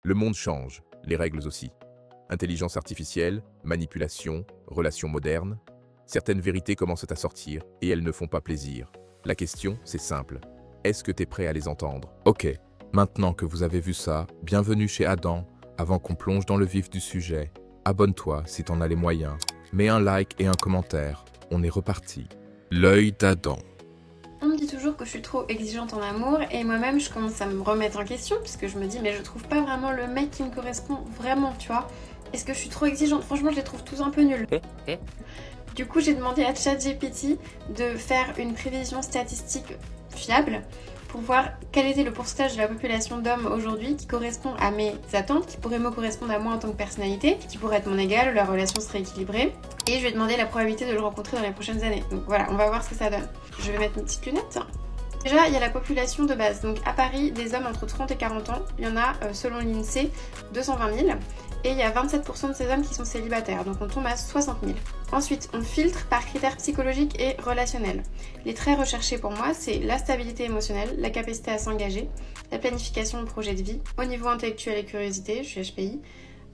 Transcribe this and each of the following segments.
Le monde change, les règles aussi. Intelligence artificielle, manipulation, relations modernes. Certaines vérités commencent à sortir et elles ne font pas plaisir. La question, c'est simple. Est-ce que t'es prêt à les entendre? Ok, maintenant que vous avez vu ça, bienvenue chez Adam. Avant qu'on plonge dans le vif du sujet, abonne-toi si t'en as les moyens. Mets un like et un commentaire. On est reparti. L'œil d'Adam. On me dit toujours que je suis trop exigeante en amour et moi-même je commence à me remettre en question puisque je me dis mais je trouve pas vraiment le mec qui me correspond vraiment, tu vois. Est-ce que je suis trop exigeante? Franchement je les trouve tous un peu nuls. Du coup j'ai demandé à ChatGPT de faire une prévision statistique fiable pour voir quel était le pourcentage de la population d'hommes aujourd'hui qui correspond à mes attentes, qui pourrait me correspondre à moi en tant que personnalité, qui pourrait être mon égal, où la relation serait équilibrée. Et je vais demander la probabilité de le rencontrer dans les prochaines années. Donc voilà, on va voir ce que ça donne. Je vais mettre mes petites lunettes. Déjà, il y a la population de base. Donc à Paris, des hommes entre 30 et 40 ans, il y en a, selon l'INSEE, 220 000. Et il y a 27% de ces hommes qui sont célibataires, donc on tombe à 60 000. Ensuite, on filtre par critères psychologiques et relationnels. Les traits recherchés pour moi, c'est la stabilité émotionnelle, la capacité à s'engager, la planification de projet de vie, au niveau intellectuel et curiosité, je suis HPI,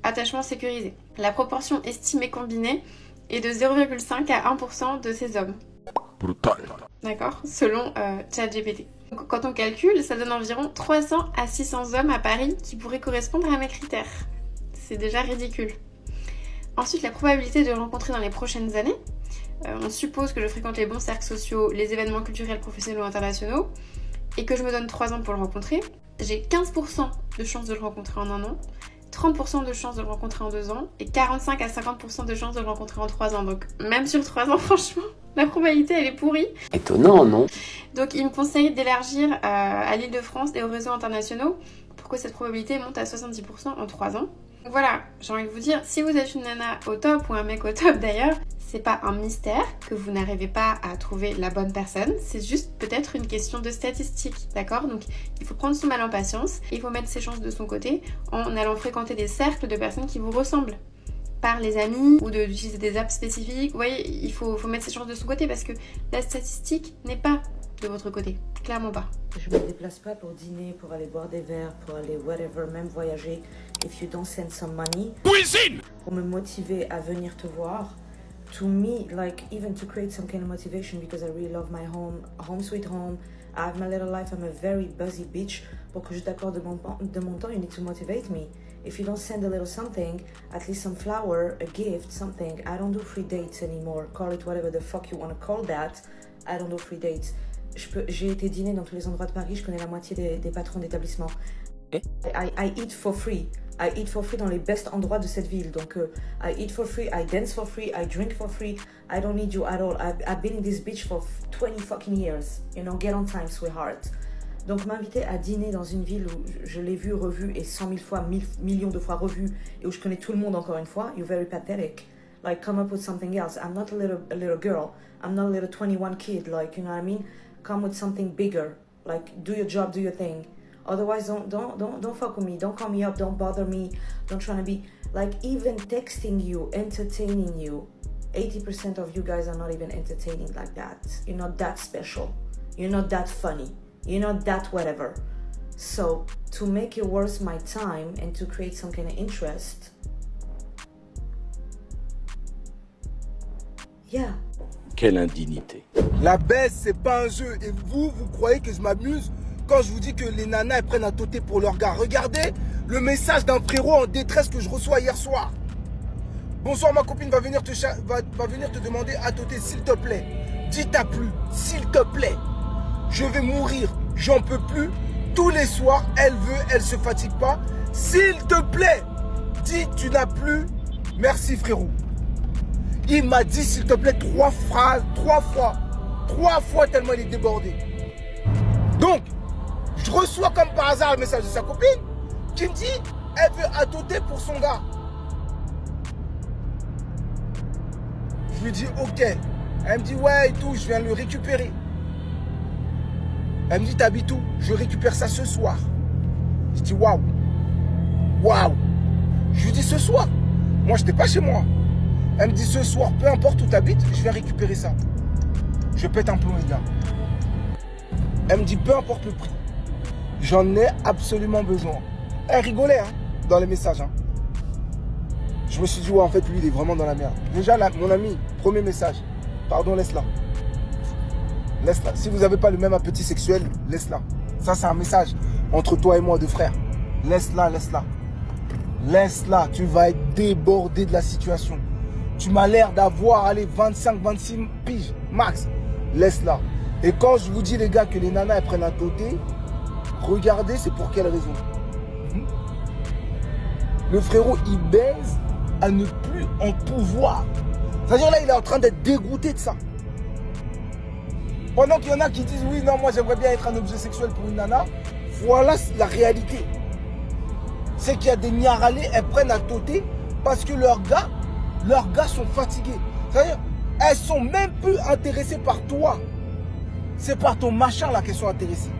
attachement sécurisé. La proportion estimée combinée est de 0,5 à 1% de ces hommes. Brutal. D'accord, selon ChatGPT. Donc, quand on calcule, ça donne environ 300 à 600 hommes à Paris qui pourraient correspondre à mes critères. C'est déjà ridicule. Ensuite, la probabilité de le rencontrer dans les prochaines années. On suppose que je fréquente les bons cercles sociaux, les événements culturels, professionnels ou internationaux, et que je me donne 3 ans pour le rencontrer. J'ai 15% de chances de le rencontrer en 1 an, 30% de chances de le rencontrer en 2 ans, et 45 à 50% de chances de le rencontrer en 3 ans. Donc même sur 3 ans, franchement, la probabilité, elle est pourrie. Étonnant, non? Donc il me conseille d'élargir à l'Île-de-France et aux réseaux internationaux pour que cette probabilité monte à 70% en 3 ans. Donc voilà, j'ai envie de vous dire, si vous êtes une nana au top ou un mec au top d'ailleurs, c'est pas un mystère que vous n'arrivez pas à trouver la bonne personne, c'est juste peut-être une question de statistiques, d'accord? Donc il faut prendre son mal en patience, il faut mettre ses chances de son côté en allant fréquenter des cercles de personnes qui vous ressemblent. Par les amis ou d'utiliser des apps spécifiques, vous voyez, il faut mettre ses chances de son côté parce que la statistique n'est pas de votre côté, clairement pas. Je me déplace pas pour dîner, pour aller boire des verres, pour aller whatever, même voyager. If you don't send some money, Cuisine. pour me motiver à venir te voir. To me, like even to create some kind of motivation because I really love my home sweet home. I have my little life. I'm a very busy bitch. Pour que je t'accorde de mon temps, you need to motivate me. If you don't send a little something, at least some flower, a gift, something. I don't do free dates anymore. Call it whatever the fuck you want to call that. I don't do free dates. J'ai été dîner dans tous les endroits de Paris, je connais la moitié des patrons d'établissement. I eat for free. I eat for free dans les best endroits de cette ville. Donc, I eat for free, I dance for free, I drink for free. I don't need you at all. I've been in this bitch for 20 fucking years. You know, get on time, sweetheart. Donc, m'inviter à dîner dans une ville où je l'ai vue, revue, et 100 000 fois, millions de fois revue, et où je connais tout le monde encore une fois, you're very pathetic. Like, come up with something else. I'm not a little girl. I'm not a little 21 kid. Like, you know what I mean? Come with something bigger. Like, do your job, do your thing. Otherwise, don't fuck with me. Don't call me up. Don't bother me. Don't try to be like even texting you, entertaining you. 80% of you guys are not even entertaining like that. You're not that special. You're not that funny. You're not that whatever. So to make it worth my time and to create some kind of interest, yeah. Quelle indignité. La baisse, c'est pas un jeu. Et vous croyez que je m'amuse quand je vous dis que les nanas, elles prennent un toté pour leur gars. Regardez le message d'un frérot en détresse que je reçois hier soir. Bonsoir, ma copine va venir te demander à toter, s'il te plaît. Dis ta plus, s'il te plaît. Je vais mourir, j'en peux plus. Tous les soirs, elle se fatigue pas. S'il te plaît, dis tu n'as plus. Merci frérot. Il m'a dit s'il te plaît 3 phrases, 3 fois tellement il est débordé. Donc, je reçois comme par hasard le message de sa copine qui me dit elle veut attoter pour son gars. Je lui dis ok. Elle me dit ouais et tout, je viens le récupérer. Elle me dit t'habites où? Je récupère ça ce soir. Je dis waouh. Je lui dis ce soir. Moi j'étais pas chez moi. Elle me dit ce soir, peu importe où t'habites, je vais récupérer ça. Je pète un plomb les gars. Elle me dit peu importe le prix. J'en ai absolument besoin. Elle rigolait hein. dans les messages. Hein. Je me suis dit, ouais, en fait, lui, il est vraiment dans la merde. Déjà, là, mon ami, premier message. Pardon, laisse-la. Laisse-la. Si vous n'avez pas le même appétit sexuel, laisse-la. Ça, c'est un message entre toi et moi, deux frères. Laisse-la, laisse-la. Laisse-la. Tu vas être débordé de la situation. Tu m'as l'air d'avoir, allez, 25, 26 piges, max. Laisse-la. Et quand je vous dis, les gars, que les nanas, elles prennent un toté, regardez, c'est pour quelle raison. Le frérot, il baise à ne plus en pouvoir. C'est-à-dire là, il est en train d'être dégoûté de ça. Pendant qu'il y en a qui disent, oui, non, moi, j'aimerais bien être un objet sexuel pour une nana. Voilà la réalité. C'est qu'il y a des niaralés, elles prennent un toté parce que leurs gars sont fatigués. C'est-à-dire, elles sont même plus intéressées par toi. C'est par ton machin là qu'elles sont intéressées.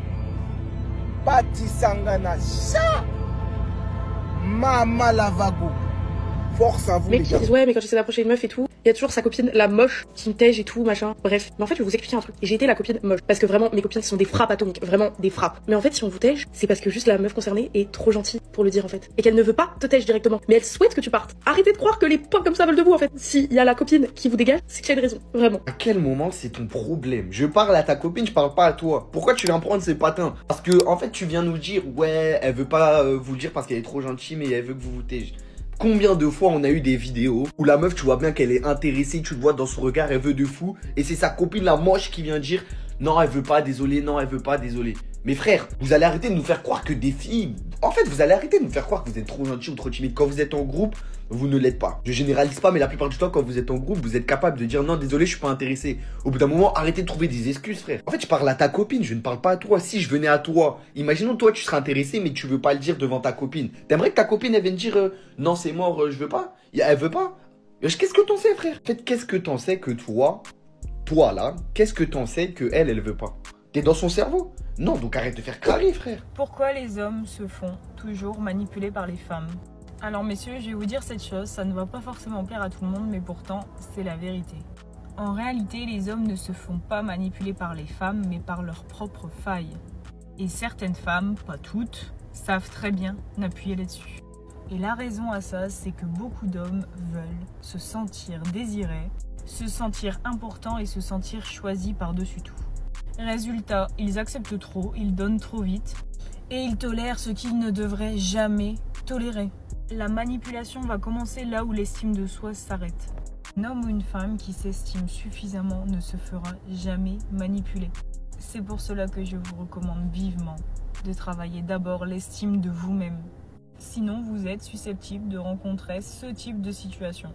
Pati Sangana, ça. Mama Lavago. Force à vous, les gars. Ouais, mais quand j'essaie d'approcher une meuf et tout, il y a toujours sa copine, la moche, qui me tège et tout, machin. Bref. Mais en fait, je vais vous expliquer un truc. J'ai été la copine moche. Parce que vraiment, mes copines sont des frappes atomiques. Vraiment, des frappes. Mais en fait, si on vous tège, c'est parce que juste la meuf concernée est trop gentille pour le dire, en fait. Et qu'elle ne veut pas te tège directement. Mais elle souhaite que tu partes. Arrêtez de croire que les points comme ça veulent de vous, en fait. S'il y a la copine qui vous dégage, c'est qu'il y a une raison. Vraiment. À quel moment c'est ton problème? Je parle à ta copine, je parle pas à toi. Pourquoi tu viens prendre ses patins? Parce que, en fait, tu viens nous dire, ouais, elle veut pas vous le dire parce qu'elle est trop gentille, mais elle veut que vous vous tège. Combien de fois on a eu des vidéos où la meuf, tu vois bien qu'elle est intéressée, tu le vois dans son regard, elle veut de fou, et c'est sa copine la moche qui vient dire non, elle veut pas, désolé, non, elle veut pas, désolé. Mais frère, vous allez arrêter de nous faire croire que des filles... En fait, vous allez arrêter de nous faire croire que vous êtes trop gentil ou trop timide. Quand vous êtes en groupe, vous ne l'êtes pas. Je généralise pas, mais la plupart du temps, quand vous êtes en groupe, vous êtes capable de dire non, désolé, je suis pas intéressé. Au bout d'un moment, arrêtez de trouver des excuses, frère. En fait, je parle à ta copine, je ne parle pas à toi. Si je venais à toi, imaginons toi, tu serais intéressé, mais tu veux pas le dire devant ta copine. T'aimerais que ta copine, elle vienne dire non, c'est mort, je veux pas. Elle veut pas. Qu'est-ce que t'en sais, frère? En fait, qu'est-ce que t'en sais que toi là, qu'est-ce que t'en sais que elle veut pas? T'es dans son cerveau? Non, donc arrête de faire crari, frère. Pourquoi les hommes se font toujours manipuler par les femmes? Alors messieurs, je vais vous dire cette chose, ça ne va pas forcément plaire à tout le monde, mais pourtant, c'est la vérité. En réalité, les hommes ne se font pas manipuler par les femmes, mais par leurs propres failles. Et certaines femmes, pas toutes, savent très bien appuyer là-dessus. Et la raison à ça, c'est que beaucoup d'hommes veulent se sentir désirés, se sentir importants et se sentir choisis par-dessus tout. Résultat, ils acceptent trop, ils donnent trop vite et ils tolèrent ce qu'ils ne devraient jamais tolérer. La manipulation va commencer là où l'estime de soi s'arrête. Un homme ou une femme qui s'estime suffisamment ne se fera jamais manipuler. C'est pour cela que je vous recommande vivement de travailler d'abord l'estime de vous-même. Sinon, vous êtes susceptible de rencontrer ce type de situation.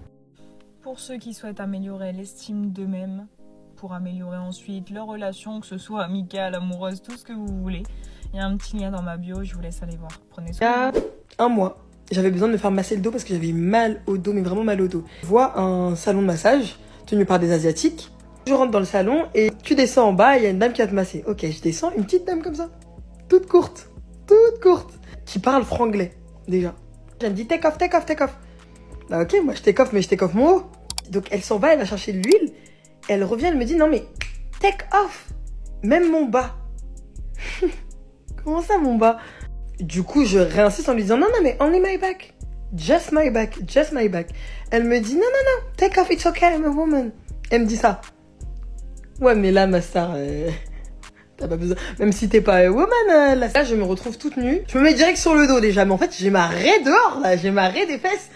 Pour ceux qui souhaitent améliorer l'estime d'eux-mêmes, pour améliorer ensuite leur relation, que ce soit amicale, amoureuse, tout ce que vous voulez. Il y a un petit lien dans ma bio, je vous laisse aller voir. Prenez soin de vous. Il y a un mois, j'avais besoin de me faire masser le dos parce que j'avais mal au dos, mais vraiment mal au dos. Je vois un salon de massage tenu par des Asiatiques. Je rentre dans le salon et tu descends en bas, il y a une dame qui va te masser. Ok, je descends, une petite dame comme ça, toute courte, qui parle franglais, déjà. Elle me dit take off. Bah ok, moi je take off, mais je take off mon haut. Donc elle s'en va, elle va chercher de l'huile. Elle revient, elle me dit non mais take off, même mon bas. Comment ça mon bas? Du coup je réinsiste en lui disant non mais only my back, just my back. Elle me dit non take off, it's okay, I'm a woman. Elle me dit ça. Ouais mais là ma star, t'as pas besoin, même si t'es pas a woman, là je me retrouve toute nue. Je me mets direct sur le dos déjà, mais en fait j'ai ma raie dehors là, j'ai ma raie des fesses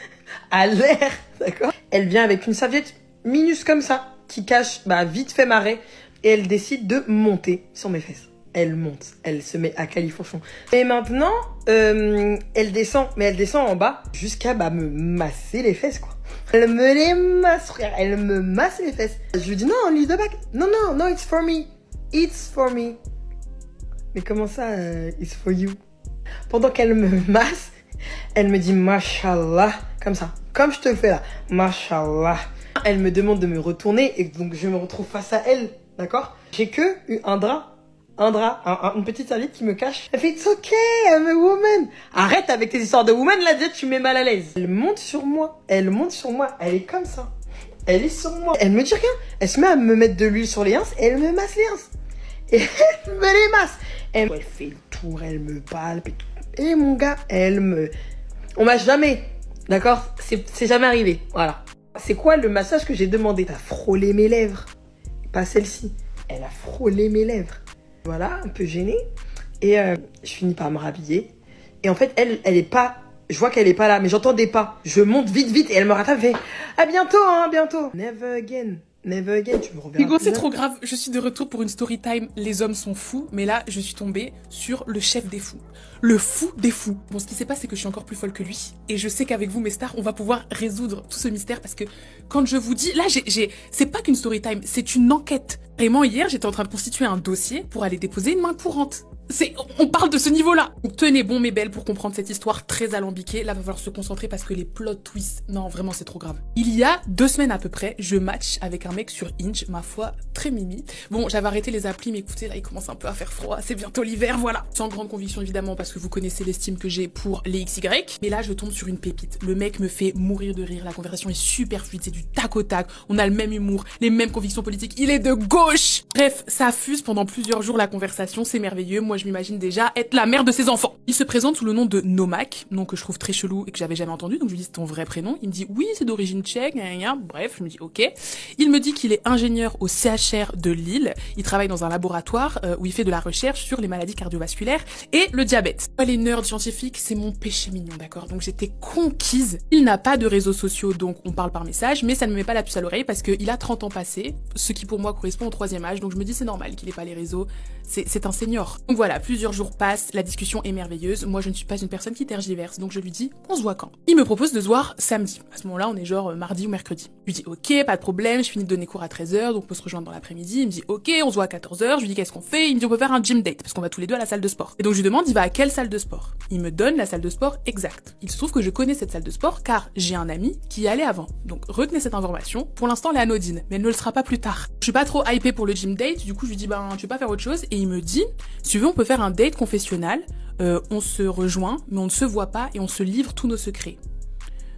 à l'air, d'accord? Elle vient avec une serviette minus comme ça, qui cache vite fait ma raie, et elle décide de monter sur mes fesses. Elle monte, elle se met à califourchon. Et maintenant, elle descend en bas jusqu'à me masser les fesses, quoi. Elle me les masse, frère, elle me masse les fesses. Je lui dis non, leave the back. Non, it's for me. Mais comment ça, it's for you? Pendant qu'elle me masse, elle me dit mashallah, comme ça, comme je te le fais là, mashallah. Elle me demande de me retourner et donc je me retrouve face à elle, d'accord? J'ai que un drap, une petite serviette qui me cache. Elle fait it's okay, I'm a woman. Arrête avec tes histoires de woman là, déjà tu me mets mal à l'aise. Elle monte sur moi, elle est comme ça. Elle est sur moi. Elle me dit rien, elle se met à me mettre de l'huile sur les rinces et elle me masse les rinces. Et elle me les masse. Elle fait le tour, elle me palpe et tout. Et mon gars, elle me On m'a jamais, d'accord, c'est jamais arrivé, voilà. C'est quoi le massage que j'ai demandé? Elle a frôlé mes lèvres, pas celle-ci. Elle a frôlé mes lèvres. Voilà, un peu gênée. Et je finis par me rhabiller. Et en fait, elle est pas... Je vois qu'elle est pas là, mais j'entends des pas. Je monte vite et elle me rattrape et fait « À bientôt, hein, bientôt !» Never again. Never again, tu me reverras. Hugo, c'est trop grave. Je suis de retour pour une story time. Les hommes sont fous. Mais là, je suis tombée sur le chef des fous. Le fou des fous. Bon, ce qui s'est passé, c'est que je suis encore plus folle que lui. Et je sais qu'avec vous, mes stars, on va pouvoir résoudre tout ce mystère. Parce que quand je vous dis... Là, c'est pas qu'une story time, c'est une enquête. Vraiment, hier, j'étais en train de constituer un dossier pour aller déposer une main courante. On parle de ce niveau-là. Donc tenez bon mes belles pour comprendre cette histoire très alambiquée. Là, va falloir se concentrer parce que les plot twists, non, vraiment, c'est trop grave. Il y a 2 semaines à peu près, je match avec un mec sur Hinge, ma foi, très mimi. Bon, j'avais arrêté les applis, mais écoutez, là, il commence un peu à faire froid. C'est bientôt l'hiver, voilà. Sans grande conviction, évidemment, parce que vous connaissez l'estime que j'ai pour les XY. Mais là, je tombe sur une pépite. Le mec me fait mourir de rire. La conversation est super fluide, c'est du tac au tac. On a le même humour, les mêmes convictions politiques. Il est de gauche. Bref, ça fuse pendant plusieurs jours la conversation, c'est merveilleux. Moi, je m'imagine déjà être la mère de ses enfants. Il se présente sous le nom de Nomak, nom que je trouve très chelou et que j'avais jamais entendu, donc je lui dis c'est ton vrai prénom. Il me dit oui, c'est d'origine tchèque, bref, je me dis ok. Il me dit qu'il est ingénieur au CHR de Lille. Il travaille dans un laboratoire où il fait de la recherche sur les maladies cardiovasculaires et le diabète. Les nerds scientifiques, c'est mon péché mignon, d'accord? Donc j'étais conquise. Il n'a pas de réseaux sociaux, donc on parle par message, mais ça ne me met pas la puce à l'oreille parce qu'il a 30 ans passés, ce qui pour moi correspond au 3e âge, donc je me dis c'est normal qu'il ait pas les réseaux, c'est un senior. Donc voilà, plusieurs jours passent, la discussion est merveilleuse, moi je ne suis pas une personne qui tergiverse, donc je lui dis on se voit quand? Il me propose de se voir samedi. À ce moment-là, on est genre mardi ou mercredi. Je lui dis ok, pas de problème, je finis de donner cours à 13h, donc on peut se rejoindre dans l'après-midi. Il me dit ok, on se voit à 14h, je lui dis qu'est-ce qu'on fait? Il me dit on peut faire un gym date, parce qu'on va tous les deux à la salle de sport. Et donc je lui demande il va à quelle salle de sport? Il me donne la salle de sport exacte. Il se trouve que je connais cette salle de sport car j'ai un ami qui y allait avant. Donc retenez cette information, pour l'instant elle est anodine, mais elle ne le sera pas plus tard. Je suis pas trop hypée pour le gym date, du coup je lui dis tu veux pas faire autre chose? Et il me dit si tu veux on peut faire un date confessionnal, on se rejoint mais on ne se voit pas et on se livre tous nos secrets.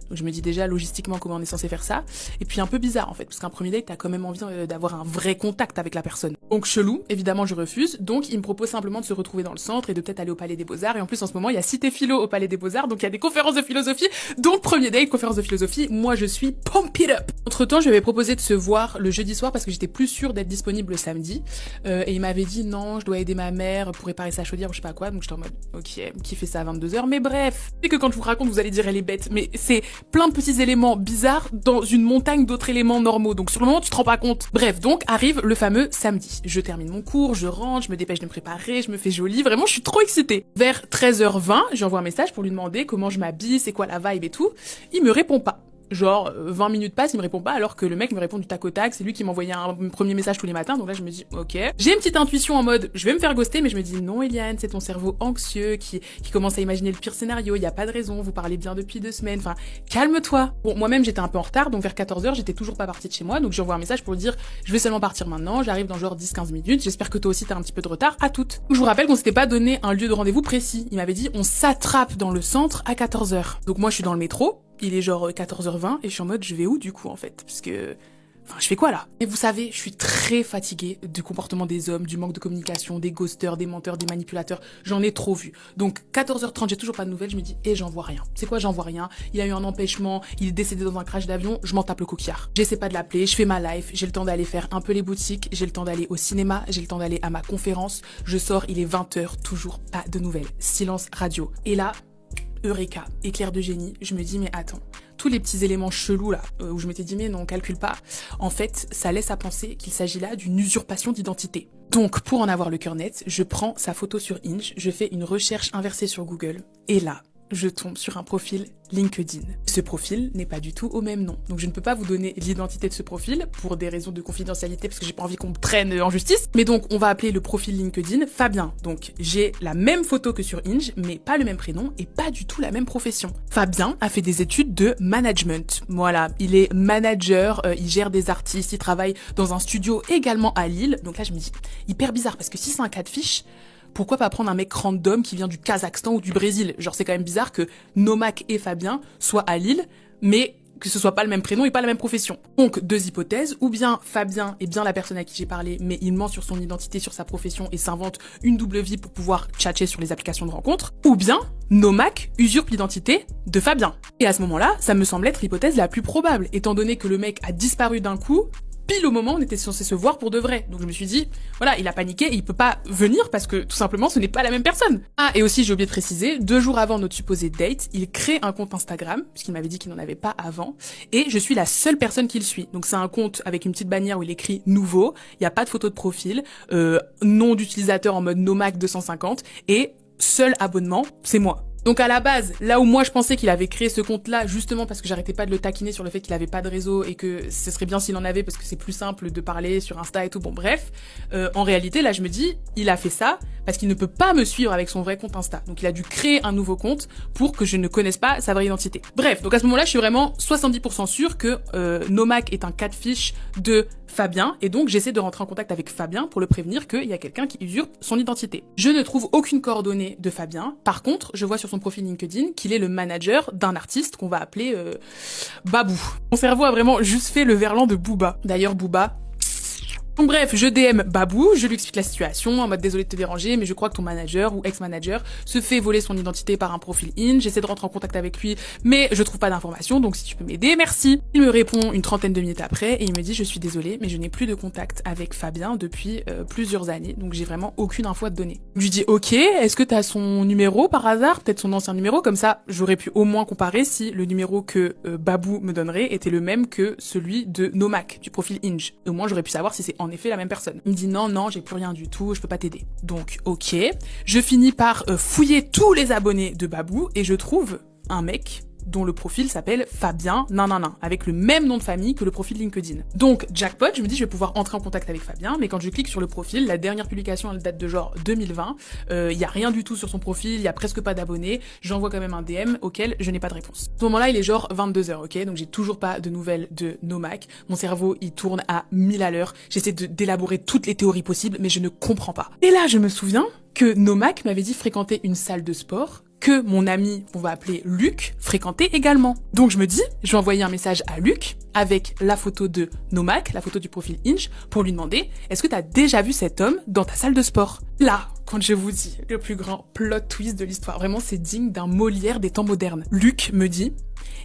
Donc je me dis déjà logistiquement comment on est censé faire ça. Et puis un peu bizarre en fait, parce qu'un premier date, t'as quand même envie d'avoir un vrai contact avec la personne. Donc chelou, évidemment je refuse. Donc il me propose simplement de se retrouver dans le centre et de peut-être aller au Palais des Beaux-Arts. Et en plus en ce moment il y a Cité Philo au Palais des Beaux-Arts, donc il y a des conférences de philosophie. Donc premier date, conférence de philosophie, moi je suis pump it up. Entre temps je lui avais proposé de se voir le jeudi soir parce que j'étais plus sûre d'être disponible le samedi. Et il m'avait dit non, je dois aider ma mère pour réparer sa chaudière ou je sais pas quoi. Donc j'étais en mode ok, qui fait ça à 22h? Mais bref, c'est que quand je vous raconte vous allez dire elle est bête. Mais c'est plein de petits éléments bizarres dans une montagne d'autres éléments normaux. Donc sur le moment, tu te rends pas compte. Bref, donc arrive le fameux samedi. Je termine mon cours, je rentre, je me dépêche de me préparer, je me fais jolie. Vraiment, je suis trop excitée. Vers 13h20, j'envoie un message pour lui demander comment je m'habille, c'est quoi la vibe et tout. Il me répond pas. Genre 20 minutes passent, il me répond pas alors que le mec me répond du tac au tac, c'est lui qui m'envoyait un premier message tous les matins, donc là je me dis ok. J'ai une petite intuition en mode je vais me faire ghoster, mais je me dis non Eliane, c'est ton cerveau anxieux qui commence à imaginer le pire scénario, il y a pas de raison, vous parlez bien depuis 2 semaines, enfin calme-toi. Bon, moi-même j'étais un peu en retard, donc vers 14h j'étais toujours pas partie de chez moi, donc j'envoie un message pour lui dire je vais seulement partir maintenant, j'arrive dans genre 10-15 minutes, j'espère que toi aussi t'as un petit peu de retard, à toutes. Je vous rappelle qu'on s'était pas donné un lieu de rendez-vous précis, il m'avait dit on s'attrape dans le centre à 14h. Donc moi je suis dans le métro, il est genre 14h20 et je suis en mode je vais où du coup en fait, parce que enfin je fais quoi là? Et vous savez, je suis très fatiguée du comportement des hommes, du manque de communication, des ghosters, des menteurs, des manipulateurs, j'en ai trop vu. Donc 14h30 j'ai toujours pas de nouvelles, je me dis j'en vois rien. C'est quoi, j'en vois rien? Il y a eu un empêchement, il est décédé dans un crash d'avion, je m'en tape le coquillard. J'essaie pas de l'appeler, je fais ma life, j'ai le temps d'aller faire un peu les boutiques, j'ai le temps d'aller au cinéma, j'ai le temps d'aller à ma conférence, je sors, il est 20h, toujours pas de nouvelles. Silence radio. Et là, Eureka, éclair de génie, je me dis mais attends, tous les petits éléments chelous là, où je m'étais dit mais non, calcule pas, en fait, ça laisse à penser qu'il s'agit là d'une usurpation d'identité. Donc, pour en avoir le cœur net, je prends sa photo sur Hinge, je fais une recherche inversée sur Google, et là, je tombe sur un profil LinkedIn. Ce profil n'est pas du tout au même nom. Donc je ne peux pas vous donner l'identité de ce profil pour des raisons de confidentialité parce que j'ai pas envie qu'on me traîne en justice. Mais donc on va appeler le profil LinkedIn Fabien. Donc j'ai la même photo que sur Hinge mais pas le même prénom et pas du tout la même profession. Fabien a fait des études de management. Voilà, il est manager, il gère des artistes, il travaille dans un studio également à Lille. Donc là je me dis hyper bizarre parce que si c'est un cas de fiche, pourquoi pas prendre un mec random qui vient du Kazakhstan ou du Brésil? Genre c'est quand même bizarre que Nomak et Fabien soient à Lille, mais que ce soit pas le même prénom et pas la même profession. Donc, 2 hypothèses, ou bien Fabien est bien la personne à qui j'ai parlé, mais il ment sur son identité, sur sa profession et s'invente une double vie pour pouvoir tchatcher sur les applications de rencontres, ou bien Nomak usurpe l'identité de Fabien. Et à ce moment-là, ça me semble être l'hypothèse la plus probable, étant donné que le mec a disparu d'un coup, pile au moment où on était censé se voir pour de vrai. Donc je me suis dit, voilà, il a paniqué et il peut pas venir parce que tout simplement ce n'est pas la même personne. Ah, et aussi j'ai oublié de préciser, 2 jours avant notre supposé date, il crée un compte Instagram, puisqu'il m'avait dit qu'il n'en avait pas avant, et je suis la seule personne qu'il suit. Donc c'est un compte avec une petite bannière où il écrit nouveau, il n'y a pas de photo de profil, nom d'utilisateur en mode Nomak 250, et seul abonnement, c'est moi. Donc à la base, là où moi je pensais qu'il avait créé ce compte-là, justement parce que j'arrêtais pas de le taquiner sur le fait qu'il avait pas de réseau et que ce serait bien s'il en avait parce que c'est plus simple de parler sur Insta et tout, bon bref, en réalité là je me dis, il a fait ça parce qu'il ne peut pas me suivre avec son vrai compte Insta. Donc il a dû créer un nouveau compte pour que je ne connaisse pas sa vraie identité. Bref, donc à ce moment-là je suis vraiment 70% sûre que Nomak est un catfish de Fabien et donc j'essaie de rentrer en contact avec Fabien pour le prévenir qu'il y a quelqu'un qui usurpe son identité. Je ne trouve aucune coordonnée de Fabien, par contre je vois sur son profil LinkedIn qu'il est le manager d'un artiste qu'on va appeler Babou. Mon cerveau a vraiment juste fait le verlan de Booba. D'ailleurs Booba... Donc bref, je DM Babou, je lui explique la situation, en mode désolé de te déranger, mais je crois que ton manager ou ex-manager se fait voler son identité par un profil in, j'essaie de rentrer en contact avec lui, mais je trouve pas d'informations, donc si tu peux m'aider, merci. Il me répond une trentaine de minutes après, et il me dit je suis désolée, mais je n'ai plus de contact avec Fabien depuis plusieurs années, donc j'ai vraiment aucune info à te donner. Je lui dis ok, est-ce que t'as son numéro par hasard, peut-être son ancien numéro, comme ça j'aurais pu au moins comparer si le numéro que Babou me donnerait était le même que celui de Nomak, du profil Inge. Au moins j'aurais pu savoir si c'est en effet la même personne. Il me dit non, j'ai plus rien du tout, je peux pas t'aider. Donc ok, je finis par fouiller tous les abonnés de Babou et je trouve un mec dont le profil s'appelle Fabien nanana, avec le même nom de famille que le profil LinkedIn. Donc jackpot, je me dis je vais pouvoir entrer en contact avec Fabien, mais quand je clique sur le profil, la dernière publication elle date de genre 2020, y a rien du tout sur son profil, il y a presque pas d'abonnés, j'envoie quand même un DM auquel je n'ai pas de réponse. À ce moment-là, il est genre 22h, ok, donc j'ai toujours pas de nouvelles de Nomak, mon cerveau il tourne à 1000 à l'heure, j'essaie d'élaborer toutes les théories possibles, mais je ne comprends pas. Et là, je me souviens que Nomak m'avait dit fréquenter une salle de sport, que mon ami, qu'on va appeler Luc, fréquentait également. Donc je me dis, je vais envoyer un message à Luc avec la photo de Nomak, la photo du profil Inge, pour lui demander, est-ce que t'as déjà vu cet homme dans ta salle de sport? Là, quand je vous dis le plus grand plot twist de l'histoire, vraiment c'est digne d'un Molière des temps modernes. Luc me dit,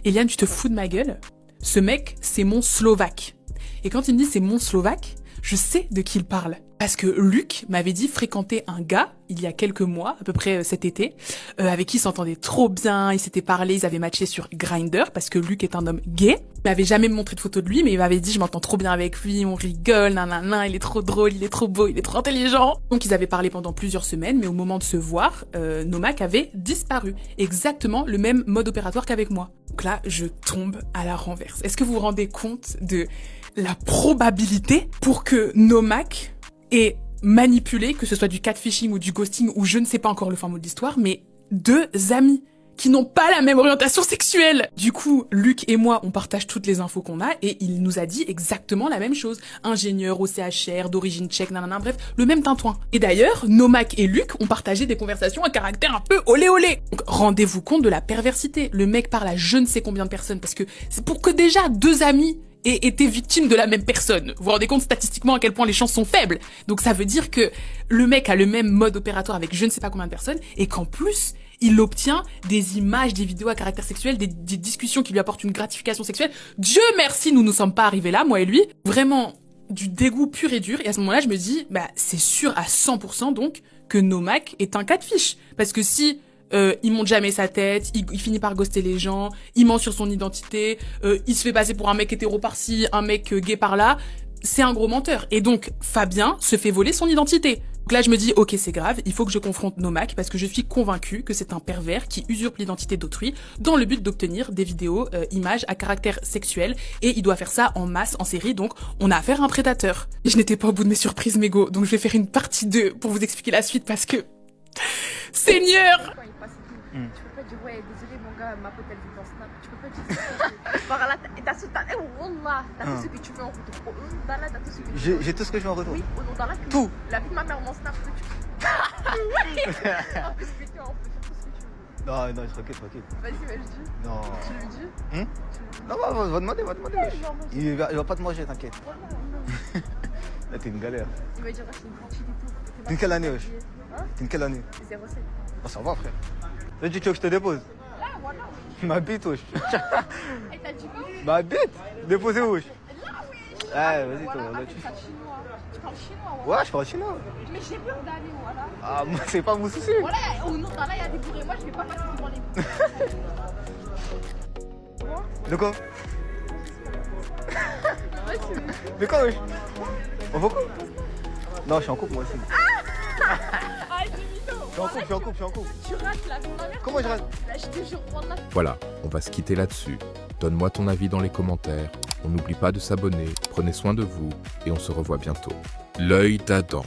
Eliane, tu te fous de ma gueule? Ce mec, c'est mon Slovaque. Et quand il me dit c'est mon Slovaque, je sais de qui il parle. Parce que Luc m'avait dit fréquenter un gars, il y a quelques mois, à peu près cet été, avec qui il s'entendait trop bien, ils s'étaient parlé, ils avaient matché sur Grindr, parce que Luc est un homme gay. Il m'avait jamais montré de photo de lui, mais il m'avait dit je m'entends trop bien avec lui, on rigole, nanana, il est trop drôle, il est trop beau, il est trop intelligent. Donc ils avaient parlé pendant plusieurs semaines, mais au moment de se voir, Nomak avait disparu. Exactement le même mode opératoire qu'avec moi. Donc là, je tombe à la renverse. Est-ce que vous vous rendez compte de la probabilité pour que Nomak ait manipulé, que ce soit du catfishing ou du ghosting ou je ne sais pas encore le fin mot de l'histoire, mais 2 amis qui n'ont pas la même orientation sexuelle. Du coup, Luc et moi, on partage toutes les infos qu'on a et il nous a dit exactement la même chose. Ingénieur au CHR, d'origine tchèque, nanana, bref, le même tintouin. Et d'ailleurs, Nomak et Luc ont partagé des conversations à caractère un peu olé olé. Donc rendez-vous compte de la perversité. Le mec parle à je ne sais combien de personnes parce que c'est pour que déjà 2 amis et était victime de la même personne. Vous vous rendez compte statistiquement à quel point les chances sont faibles. Donc ça veut dire que le mec a le même mode opératoire avec je ne sais pas combien de personnes et qu'en plus, il obtient des images, des vidéos à caractère sexuel, des discussions qui lui apportent une gratification sexuelle. Dieu merci, nous ne sommes pas arrivés là, moi et lui. Vraiment du dégoût pur et dur. Et à ce moment-là, je me dis, bah c'est sûr à 100% donc que Nomak est un catfish. Parce que si il monte jamais sa tête, il finit par ghoster les gens, il ment sur son identité, il se fait passer pour un mec hétéro par-ci, un mec gay par-là, c'est un gros menteur. Et donc, Fabien se fait voler son identité. Donc là, je me dis, ok, c'est grave, il faut que je confronte Nomak parce que je suis convaincue que c'est un pervers qui usurpe l'identité d'autrui dans le but d'obtenir des vidéos, images à caractère sexuel et il doit faire ça en masse, en série, donc on a affaire à un prédateur. Et je n'étais pas au bout de mes surprises, mégo, donc je vais faire une partie 2 pour vous expliquer la suite parce que... Seigneur! Tu peux pas dire ouais désolé mon gars ma pote elle vit dans Snap, tu peux pas dire ça. Par là t'as tout ce que tu veux en retour. T'as tout ce que tu veux. J'ai tout ce que je veux en retour. Oui, dans la tout. La vie de ma mère mon Snap que tu veux. En plus tout ce que tu veux. Non, non, tranquille. Vas-y, je dis. Non. Tu lui dis Non, va demander, wesh. Non, Il va pas te manger, t'inquiète. Là, t'es une galère. il va dire, c'est une petite et tout. T'es une quelle année, wesh? Hein? T'es une quelle année? 07. Oh, ça va, frère. T'as dit, tu veux que je te dépose? Là, voilà. Ma bite, wesh. Et t'as dit quoi? Ma bite? Déposez où, wesh? Là, oui. Ouais, vas-y, toi, Voilà, là, tu parles chinois. Tu parles chinois, Ouais, je parle chinois. Mais j'ai peur d'aller, voilà. Ah, moi, c'est pas mon souci. Voilà, au nom là, il y a des bourrés. Moi, je vais pas passer devant les bourrés. De quoi? Ouais, tu veux. De quoi, wesh? On va quoi? Non, je suis en couple, moi aussi. Ah, du mytho. Je suis en couple. Tu rates là, ton mère. Comment je rate? Là, je te jure, voilà. Voilà, on va se quitter là-dessus. Donne-moi ton avis dans les commentaires. On n'oublie pas de s'abonner, prenez soin de vous et on se revoit bientôt. L'œil d'Adam.